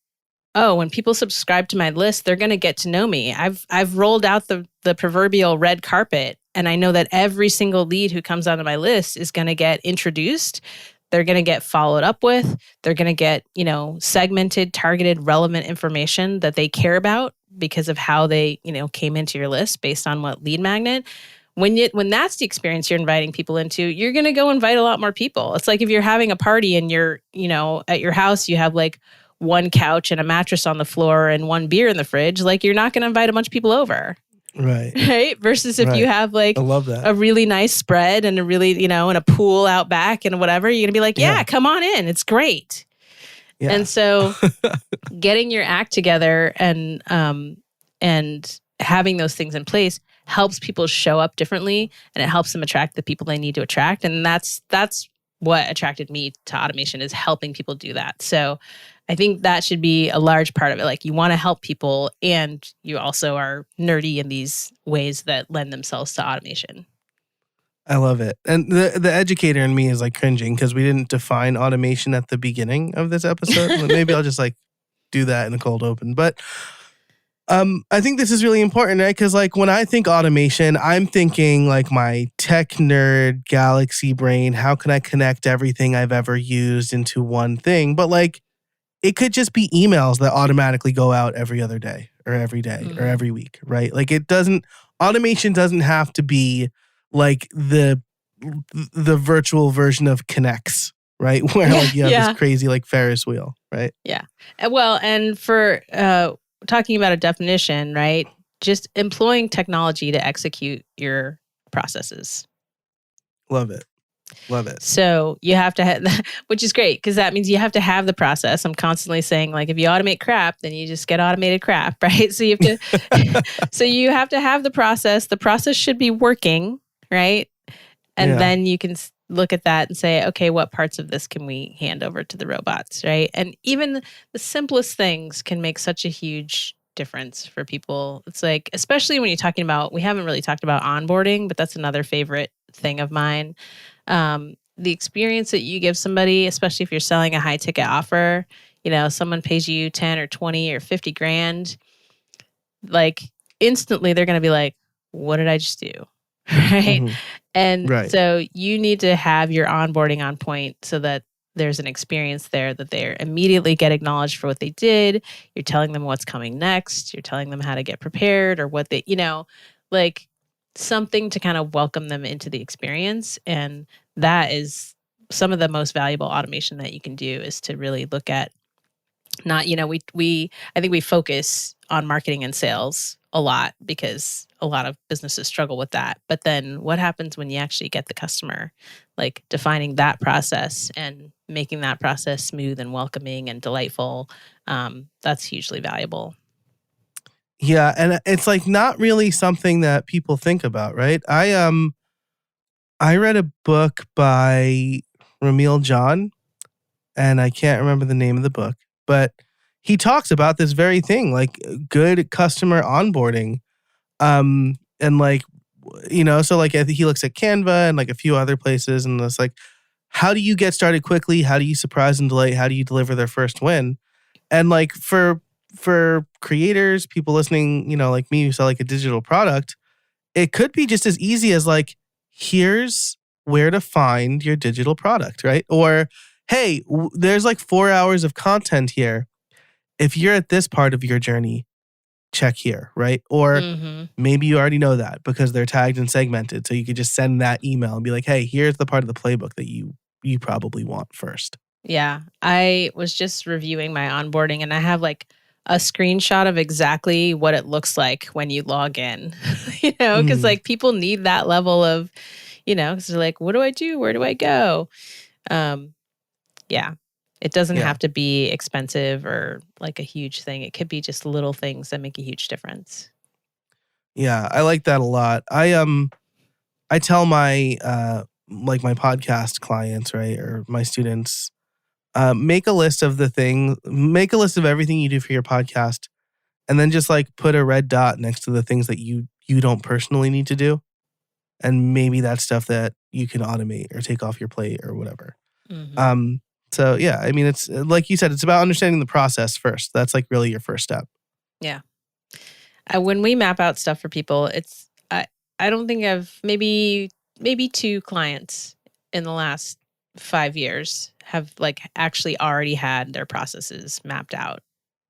B: oh, when people subscribe to my list, they're going to get to know me. I've rolled out the proverbial red carpet, and I know that every single lead who comes onto my list is going to get introduced. They're going to get followed up with. They're going to get, segmented, targeted, relevant information that they care about because of how they, came into your list based on what lead magnet. When that's the experience you're inviting people into, you're going to go invite a lot more people. It's like if you're having a party and you're, at your house, you have like one couch and a mattress on the floor and one beer in the fridge, like you're not going to invite a bunch of people over.
A: Right.
B: Right. Versus if you
A: Right.
B: have like
A: I love that.
B: a really nice spread and a really, and a pool out back and whatever, you're going to be like, yeah, come on in. It's great.
A: Yeah.
B: And so getting your act together and having those things in place helps people show up differently, and it helps them attract the people they need to attract. And that's what attracted me to automation, is helping people do that. So I think that should be a large part of it. Like, you want to help people, and you also are nerdy in these ways that lend themselves to automation.
A: I love it. And the educator in me is like cringing because we didn't define automation at the beginning of this episode. Maybe I'll just like do that in a cold open. But I think this is really important, right? Because like when I think automation, I'm thinking like my tech nerd galaxy brain. How can I connect everything I've ever used into one thing? But like it could just be emails that automatically go out every other day or every day or every week, right? Like automation doesn't have to be like the virtual version of Connects, right? Where like you have this crazy like Ferris wheel, right?
B: Yeah. Well, and for talking about a definition, right? Just employing technology to execute your processes.
A: Love it. Love it.
B: So you have to have, which is great because that means you have to have the process. I'm constantly saying, like, if you automate crap, then you just get automated crap, right? So you have to, so you have to have the process. The process should be working, right? And then you can look at that and say, okay, what parts of this can we hand over to the robots, right? And even the simplest things can make such a huge difference for people. It's like, especially when you're talking about, we haven't really talked about onboarding, but that's another favorite thing of mine. The experience that you give somebody, especially if you're selling a high ticket offer, someone pays you 10 or 20 or 50 grand, like instantly they're going to be like, what did I just do? right?
A: Mhm.
B: And
A: Right.
B: so you need to have your onboarding on point so that there's an experience there that they immediately get acknowledged for what they did. You're telling them what's coming next. You're telling them how to get prepared or what they, like something to kind of welcome them into the experience. And that is some of the most valuable automation that you can do is to really look at not, we I think we focus on marketing and sales a lot because a lot of businesses struggle with that. But then what happens when you actually get the customer? Like defining that process and making that process smooth and welcoming and delightful. That's hugely valuable.
A: Yeah, and it's like not really something that people think about, right? I read a book by Ramil John, and I can't remember the name of the book, but he talks about this very thing, like good customer onboarding. And like so like I think he looks at Canva and like a few other places, and it's like, how do you get started quickly? How do you surprise and delight? How do you deliver their first win? And like for creators, people listening, like me who sell like a digital product, it could be just as easy as like, here's where to find your digital product, right? Or, hey, there's like 4 hours of content here. If you're at this part of your journey, check here, right? Or
B: Mm-hmm.
A: maybe you already know that because they're tagged and segmented. So you could just send that email and be like, hey, here's the part of the playbook that you probably want first.
B: Yeah, I was just reviewing my onboarding and I have like a screenshot of exactly what it looks like when you log in, because
A: Mm,
B: like people need that level of, because they're like, what do I do? Where do I go? Um, yeah, it doesn't
A: yeah.
B: have to be expensive or like a huge thing. It could be just little things that make a huge difference.
A: Yeah. I like that a lot. I tell my like my podcast clients, right, or my students, make a list of make a list of everything you do for your podcast, and then just like put a red dot next to the things that you don't personally need to do, and maybe that's stuff that you can automate or take off your plate or whatever.
B: Hmm.
A: Um, so yeah, I mean, it's like you said, it's about understanding the process first. That's like really your first step.
B: Yeah. When we map out stuff for people, I don't think I've maybe two clients in the last 5 years have like actually already had their processes mapped out.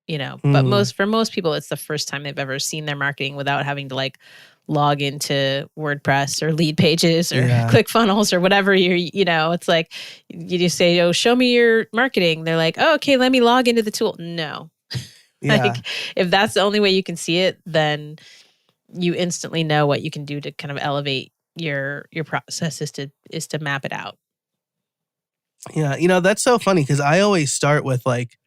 B: But
A: Mm,
B: for most people, it's the first time they've ever seen their marketing without having to like log into WordPress or Lead Pages or
A: yeah,
B: ClickFunnels or whatever it's like you just say, "Oh, show me your marketing." They're like, "Oh, okay, let me log into the tool." No.
A: yeah.
B: Like if that's the only way you can see it, then you instantly know what you can do to kind of elevate your process is to map it out.
A: Yeah, that's so funny because I always start with like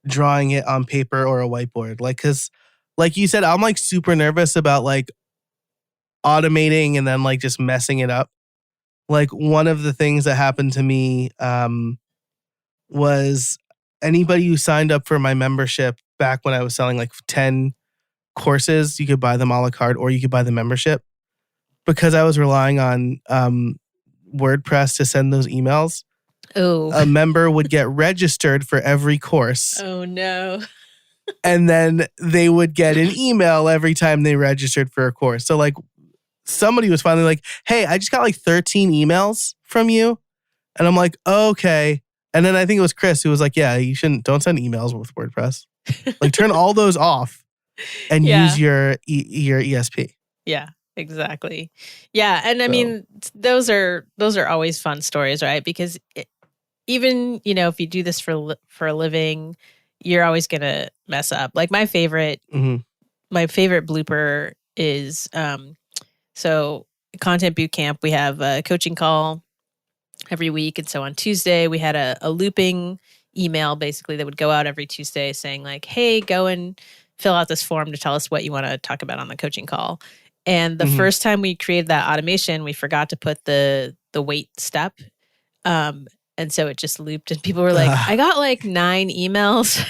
A: drawing it on paper or a whiteboard. Like, cause like you said, I'm like super nervous about like automating and then like just messing it up. Like one of the things that happened to me was anybody who signed up for my membership back when I was selling like 10 courses, you could buy them a la carte or you could buy the membership. Because I was relying on WordPress to send those emails,
B: Oh.
A: a member would get registered for every course.
B: Oh no.
A: And then they would get an email every time they registered for a course. So like somebody was finally like, hey, I just got like 13 emails from you. And I'm like, okay. And then I think it was Chris who was like, yeah, don't send emails with WordPress. Like turn all those off and
B: Yeah.
A: use your ESP.
B: Yeah, exactly. Yeah, and I
A: So,
B: mean those are always fun stories, right? Because even, if you do this for a living, you're always going to mess up. Like
A: mhm,
B: my favorite blooper is so content boot camp, we have a coaching call every week. And so on Tuesday, we had a looping email basically that would go out every Tuesday saying, like, hey, go and fill out this form to tell us what you want to talk about on the coaching call. And the
A: mhm.
B: first time we created that automation, we forgot to put the wait step. Um, and so it just looped, and people were like, I got like 9 emails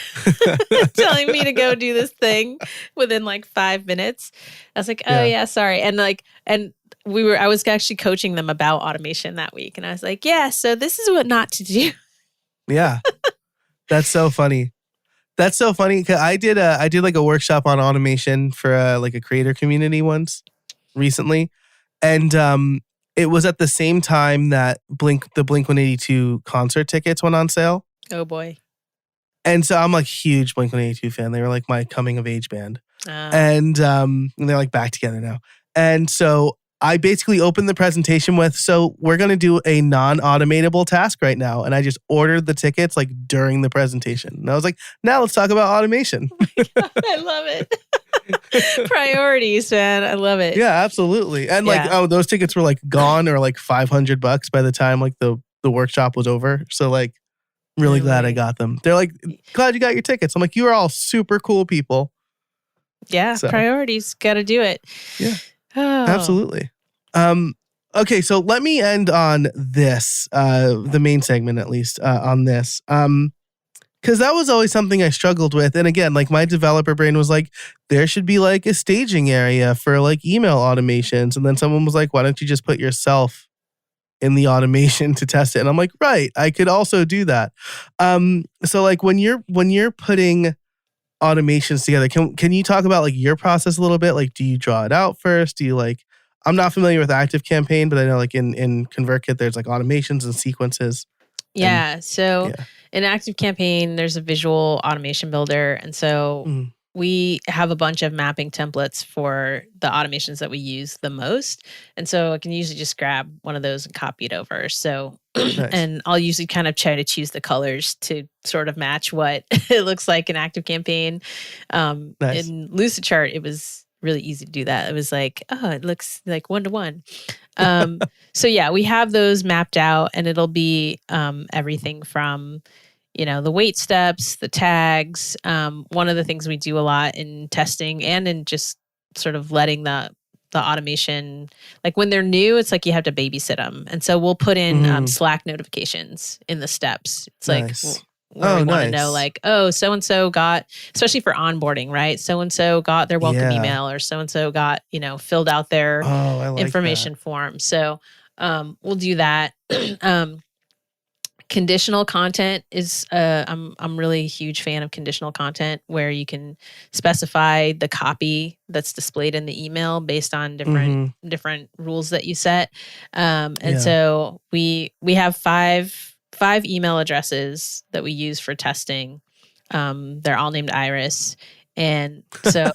B: telling me to go do this thing within like 5 minutes. I was like, oh
A: Yeah.
B: yeah, sorry. And I was actually coaching them about automation that week. And I was like, yeah, so this is what not to do.
A: Yeah. That's so funny. That's so funny because I did like a workshop on automation for like a creator community once recently, And it was at the same time that the Blink 182 concert tickets went on sale.
B: Oh boy.
A: And so I'm like huge Blink 182 fan. They were like my coming of age band.
B: Oh.
A: And they're like back together now. And so I basically opened the presentation with, so we're going to do a non-automatable task right now. And I just ordered the tickets like during the presentation. And I was like, now let's talk about automation.
B: God, I love it. Priorities, man. I love it.
A: Yeah, absolutely. And like,
B: Yeah.
A: those tickets were like gone or like $500 by the time like the workshop was over. So like, really glad I got them. They're like, glad you got your tickets. I'm like, you are all super cool people.
B: Yeah,
A: So,
B: priorities. Got to do it.
A: Yeah,
B: oh.
A: absolutely. Okay, so let me end on this, the main segment at least, on this. Because that was always something I struggled with. And again, like my developer brain was like, there should be like a staging area for like email automations. And then someone was like, why don't you just put yourself in the automation to test it? And I'm like, right, I could also do that. So like when you're putting automations together, can you talk about like your process a little bit? Like, do you draw it out first? Do you like, I'm not familiar with ActiveCampaign, but I know like in ConvertKit, there's like automations and sequences.
B: Yeah. So in ActiveCampaign, there's a visual automation builder. And so we have a bunch of mapping templates for the automations that we use the most. And so I can usually just grab one of those and copy it over. So,
A: Nice.
B: And I'll usually kind of try to choose the colors to sort of match what it looks like in ActiveCampaign.
A: Nice.
B: In Lucidchart, it was really easy to do that. It was like, oh, it looks like 1-to-1. So yeah, we have those mapped out, and it'll be everything from, the wait steps, the tags. One of the things we do a lot in testing and in just sort of letting the automation, like when they're new, it's like you have to babysit them. And so we'll put in Slack notifications in the steps. It's
A: nice.
B: like, where we want to know like, oh, so-and-so got, especially for onboarding, right? So-and-so got their welcome email, or so-and-so got, filled out their information form. So we'll do that. Conditional content is I'm really a huge fan of conditional content, where you can specify the copy that's displayed in the email based on different rules that you set. And so we have five email addresses that we use for testing. They're all named Iris. And so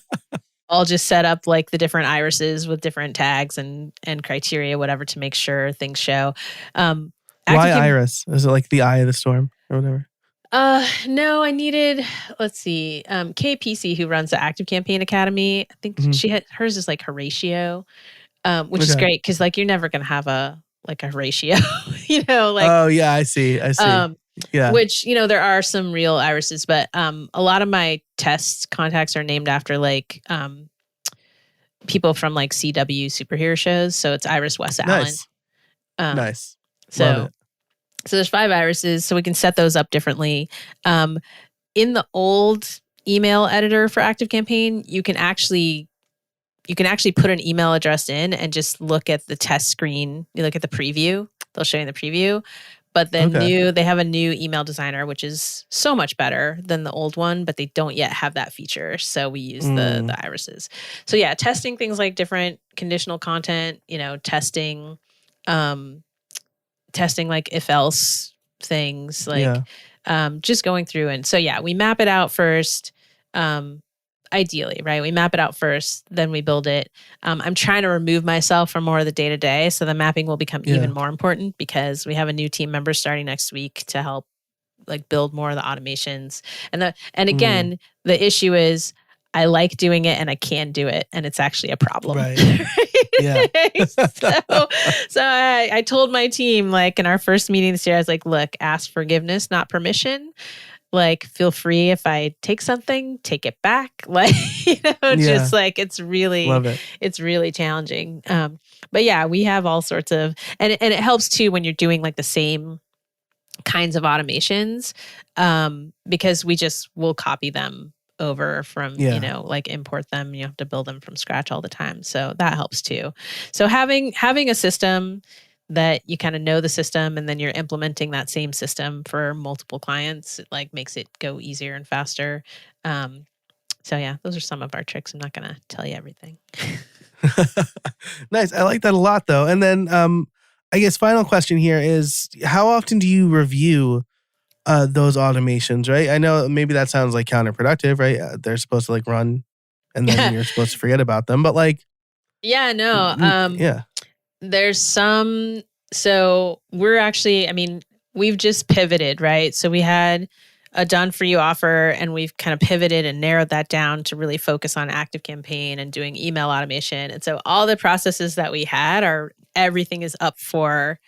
B: I'll just set up like the different irises with different tags and criteria, whatever, to make sure things show.
A: Why Iris? Is it like the eye of the storm or whatever?
B: No, I needed, let's see, KPC, who runs the ActiveCampaign Academy. I think hers is like Horatio, which is great because like you're never going to have a Horatio, like.
A: Oh yeah, I see. Yeah.
B: Which, there are some real irises, but a lot of my test contacts are named after like people from like CW superhero shows. So it's Iris West Allen.
A: Nice.
B: So there's 5 irises, so we can set those up differently. In the old email editor for ActiveCampaign, you can actually put an email address in and just look at the test screen. You look at the preview; they'll show you the preview. But then they have a new email designer, which is so much better than the old one, but they don't yet have that feature. So we use the irises. So yeah, testing things like different conditional content. Testing like if else things, like just going through. And so yeah, we map it out first. Ideally, right? We map it out first, then we build it. I'm trying to remove myself from more of the day-to-day, so the mapping will become even more important, because we have a new team member starting next week to help like build more of the automations. And again, the issue is I like doing it and I can do it, and it's actually a problem.
A: Right.
B: Yeah. so I told my team, like in our first meeting this year, I was like, look, ask forgiveness, not permission. Like, feel free if I take something, take it back. Like, just like it's really challenging. But yeah, we have all sorts of, and it helps too when you're doing like the same kinds of automations, because we'll copy them over from, like import them. You have to build them from scratch all the time. So that helps too. So having a system that you kind of know the system, and then you're implementing that same system for multiple clients, it like makes it go easier and faster. So yeah, those are some of our tricks. I'm not going to tell you everything.
A: Nice. I like that a lot, though. And then, I guess final question here is: how often do you review those automations? Right. I know maybe that sounds like counterproductive, right? They're supposed to like run, and then you're supposed to forget about them. But like,
B: Yeah, no.
A: yeah,
B: There's some. So we're actually, I mean, we've just pivoted, right? So we had a done for you offer, and we've kind of pivoted and narrowed that down to really focus on ActiveCampaign and doing email automation. And so all the processes that we had are everything is up for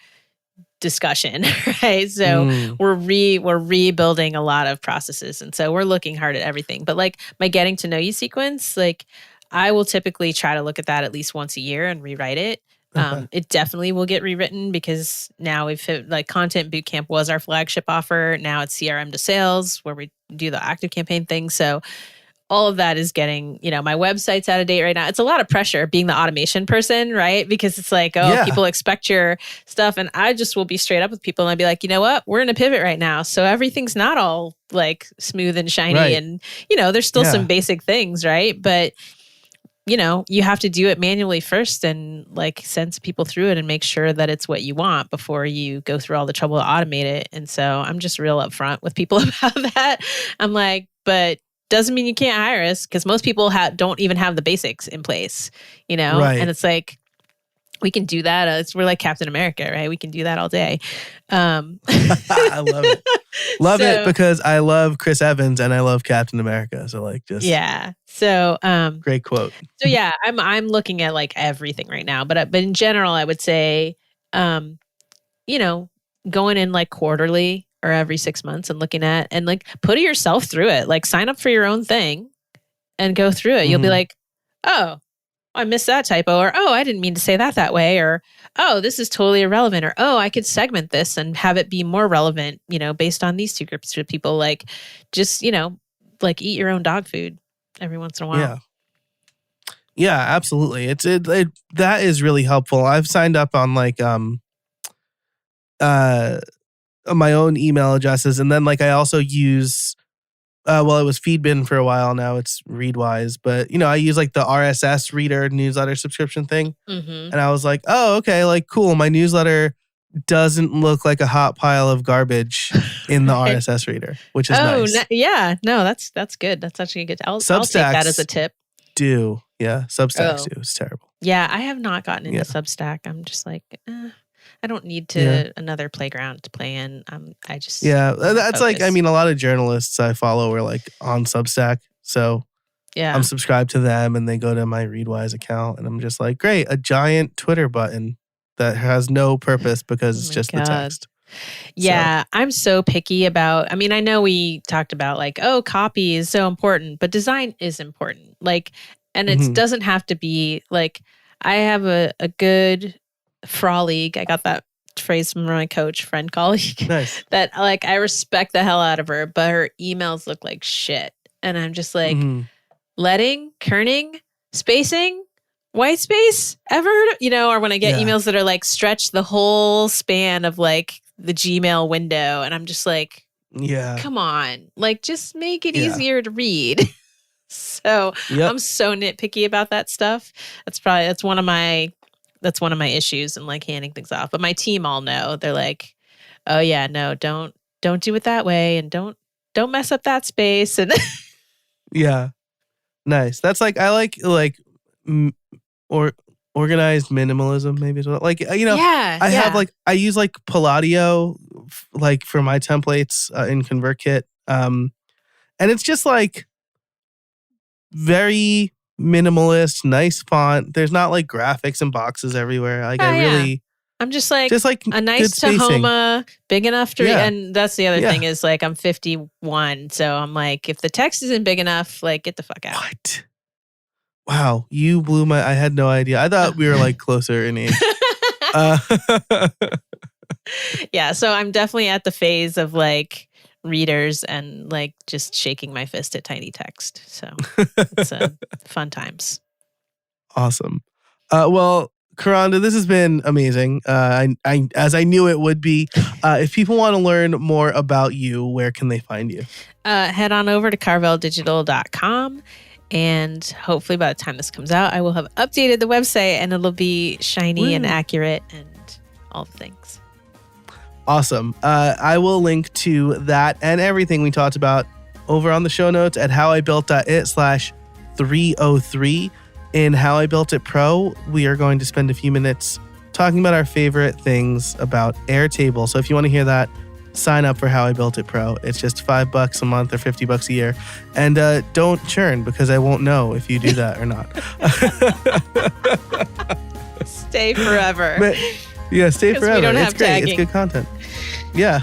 B: discussion, right? So we're rebuilding a lot of processes, and so we're looking hard at everything. But like my getting to know you sequence, like I will typically try to look at that at least once a year and rewrite it.
A: Okay.
B: It definitely will get rewritten because now we've hit, like Content Bootcamp was our flagship offer. Now it's CRM to sales where we do the active campaign thing. So all of that is getting, my website's out of date right now. It's a lot of pressure being the automation person, right? Because it's like, people expect your stuff. And I just will be straight up with people and I'd be like, you know what? We're in a pivot right now. So everything's not all like smooth and shiny.
A: Right.
B: And, there's still some basic things, right? But you have to do it manually first and like send people through it and make sure that it's what you want before you go through all the trouble to automate it. And so I'm just real upfront with people about that. I'm like, but doesn't mean you can't hire us because most people don't even have the basics in place,
A: Right.
B: And it's like, we can do that. We're like Captain America, right? We can do that all day.
A: I love it. Love it because I love Chris Evans and I love Captain America. So like just
B: So
A: great quote.
B: So yeah, I'm looking at like everything right now, but in general, I would say, going in like quarterly or every 6 months and looking at and like putting yourself through it, like sign up for your own thing and go through it. You'll be like, oh, I missed that typo, or, oh, I didn't mean to say that way, or, oh, this is totally irrelevant, or, oh, I could segment this and have it be more relevant, based on these two groups of people. Like, just, like eat your own dog food every once in a while.
A: Yeah. Yeah, absolutely. It that is really helpful. I've signed up on like, my own email addresses. And then like, I also use, it was Feedbin for a while. Now it's Readwise, but I use like the RSS reader newsletter subscription thing. And I was like, oh, okay, like cool. My newsletter doesn't look like a hot pile of garbage in the RSS reader, which is nice.
B: That's good. That's actually good. I'll take that as a tip.
A: Substacks do. It's terrible.
B: Yeah, I have not gotten into Substack. I'm just like, I don't need another playground to play in. I just
A: that's
B: focus.
A: like, I mean, a lot of journalists I follow are like on Substack, so I'm subscribed to them, and they go to my Readwise account, and I'm just like, great, a giant Twitter button that has no purpose because it's just the text.
B: Yeah, I'm so picky about. I mean, I know we talked about like, copy is so important, but design is important. Like, and it doesn't have to be like. I have a good frolic. I got that phrase from my coach, friend, colleague.
A: Nice.
B: That like I respect the hell out of her, but her emails look like shit, and I'm just like, letting, kerning, spacing, white space, ever, or when I get emails that are like stretch the whole span of like the Gmail window, and I'm just like, come on, like just make it easier to read. So I'm so nitpicky about that stuff. That's one of my issues in like handing things off. But my team all know. They're like, oh yeah, no, don't do it that way, and don't mess up that space. And
A: nice. That's like, I like or organized minimalism maybe as well. Like, I have like, I use like Palladio like for my templates in ConvertKit. And it's just like very minimalist, nice font. There's not like graphics and boxes everywhere. Like
B: I'm just like a nice
A: good
B: Tahoma, big enough to read. And that's the other thing is like I'm 51. So I'm like, if the text isn't big enough, like get the fuck out.
A: What? Wow, you blew I had no idea. I thought we were like closer in age.
B: Yeah, so I'm definitely at the phase of like readers and like just shaking my fist at tiny text. So it's fun times.
A: Awesome. Well, Kronda, this has been amazing. I as I knew it would be. If people want to learn more about you, where can they find you?
B: Head on over to carveldigital.com. And hopefully by the time this comes out, I will have updated the website and it'll be shiny and accurate and all the things.
A: Awesome. I will link to that and everything we talked about over on the show notes at howibuilt.it/303. In How I Built It Pro, we are going to spend a few minutes talking about our favorite things about Airtable. So if you want to hear that, sign up for How I Built It Pro. It's just $5 a month or $50 a year. And don't churn because I won't know if you do that or not.
B: Stay forever.
A: But, yeah, stay forever.
B: We don't have
A: it's great.
B: tagging.
A: It's good content. Yeah.